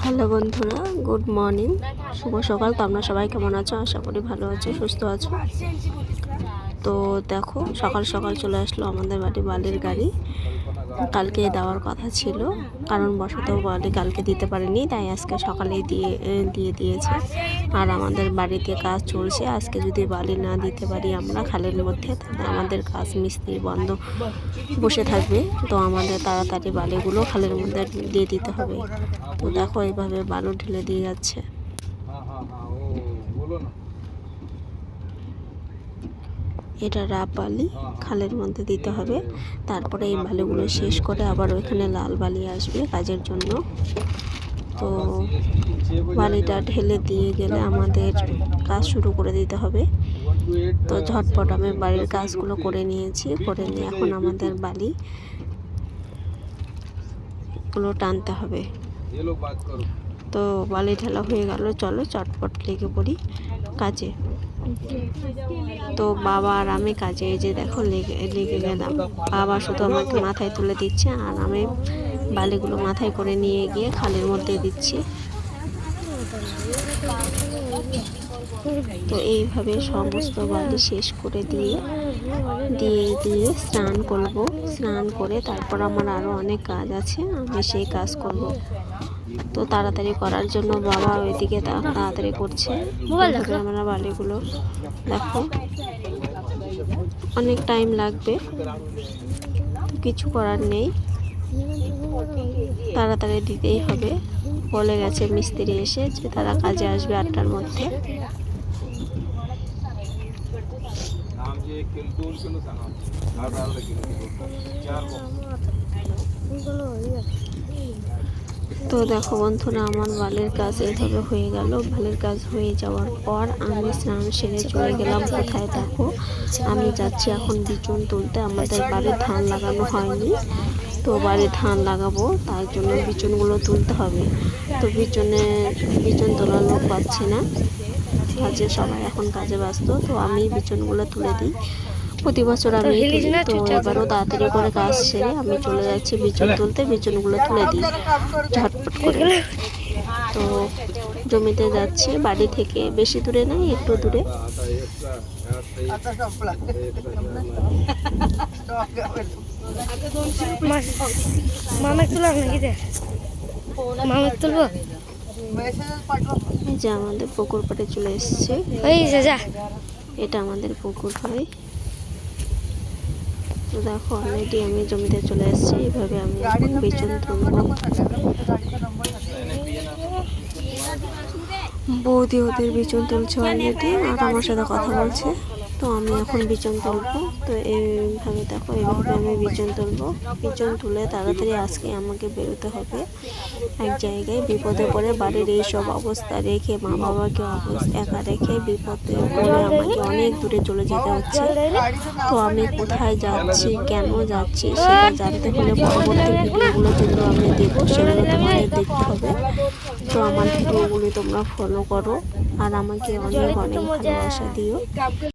Hello বন্ধুরা, good morning, শুভ সকাল। তো আমরা সবাই কেমন আছো? আশা করি ভালো আছো, সুস্থ আছো। তো দেখো, সকাল সকাল চলে আসলো আমাদের বাড়ির গাড়ি। কালকে দেওয়ার কথা ছিল, কারণ বশত বাড়ি কালকে দিতে পারেনি, তাই আজকে সকালেই দিয়ে দিয়েছে। আর আমাদের বাড়িতে কাজ চলছে, আজকে যদি বালি না দিতে পারি আমরা খালের মধ্যে, তাহলে আমাদের কাজ মিস্ত্রি বন্ধ বসে থাকবে। তো আমাদের তাড়াতাড়ি বালিগুলো খালের মধ্যে দিয়ে দিতে হবে। তো দেখো, এইভাবে বালু ঢেলে দিয়ে যাচ্ছে। এটা রাব বালি খালের মধ্যে দিতে হবে। তারপরে এই বালিগুলো শেষ করে আবার ওইখানে লাল বালি আসবে কাজের জন্য। তো বালিটা ঢেলে দিয়ে গেলে আমাদের কাজ শুরু করে দিতে হবে। তো ঝটপট আমি বাড়ির কাজগুলো করে নিয়েছি, করে নিয়ে এখন আমাদের বালিগুলো টানতে হবে। তো বালি ঢালা হয়ে গেল, চলো চটপট লেগে পড়ি কাজে। তো বাবা আর আমি কাজে, এই যে দেখো লেগে গেলাম। বাবা শুধু আমাকে মাথায় তুলে দিচ্ছে, আর আমি বালিগুলো মাথায় করে নিয়ে গিয়ে খালের মধ্যে দিচ্ছি। তো এইভাবে সমস্ত বালি শেষ করে দিয়ে স্নান করব। স্নান করে তারপর আমার আরও অনেক কাজ আছে, আমি সেই কাজ করব। তো তাড়াতাড়ি করার জন্য বাবা ওইদিকে তাড়াতাড়ি করছে। আমরা বালিগুলো দেখো অনেক টাইম লাগবে, তো কিছু করার নেই, তাড়াতাড়ি দিতেই হবে। বলে গেছে মিস্ত্রি এসে যে তারা কাজে আসবে 8টার মধ্যে। তো দেখো বন্ধুরা, আমার বালির কাজ এইভাবে হয়ে গেল। বালির কাজ হয়ে যাওয়ার পর আমি স্নান সেরে চলে গেলাম কোথায়, দেখো আমি যাচ্ছি এখন বিচুন তুলতে। আমাদের বাড়ির ধান লাগানো হয়নি, তো বাড়ির ধান লাগাবো, তার জন্য বিচুনগুলো তুলতে হবে। তো বিচুন তোলার লোক পাচ্ছি না, কাজে সবাই এখন কাজে ব্যস্ত। তো আমি বিচুনগুলো তুলে দিই, প্রতি বছর আমি তুলি। তো এবারও তাড়াতাড়ি করে কাজ সেরে আমি চলে যাচ্ছি বিচুন তুলতে, বিচুনগুলো তুলে দিই ঝটপট করে। তো জমিতে যাচ্ছি, বাড়ি থেকে বেশি দূরে নাই, একটু দূরে। যে আমাদের পুকুর পাড়ে চলে এসছে, এটা আমাদের পুকুর পাড়ে। তো দেখো অলরেডি আমি জমিতে চলে এসেছি। এইভাবে আমি বিচুন তুলব। বৌদি ওদের বিচুন তুলছে অলরেডি, আর আমার সাথে কথা বলছে। তো আমি এখন বিচুন তুলবো। তো এইভাবে দেখো, এইভাবে আমি বিচুন তুলবো। বিচুন তুলে তাড়াতাড়ি আজকে আমাকে বেরোতে হবে এক জায়গায়। বিপদে পড়ে বাড়ির এইসব অবস্থা রেখে, মা বাবাকে একা রেখে বিপদে পড়ে আমাকে অনেক দূরে চলে যেতে হচ্ছে। তো আমি কোথায় যাচ্ছি, কেন যাচ্ছি, সেটা জানতে হলে পরবর্তী ভিডিওগুলো যেগুলো আমি দেবো সেগুলো তোমাদের দেখতে হবে। তো আমার ভিডিওগুলি তোমরা ফলো করো, আর আমাকে অনেক অনেক ভালোবাসা দিও।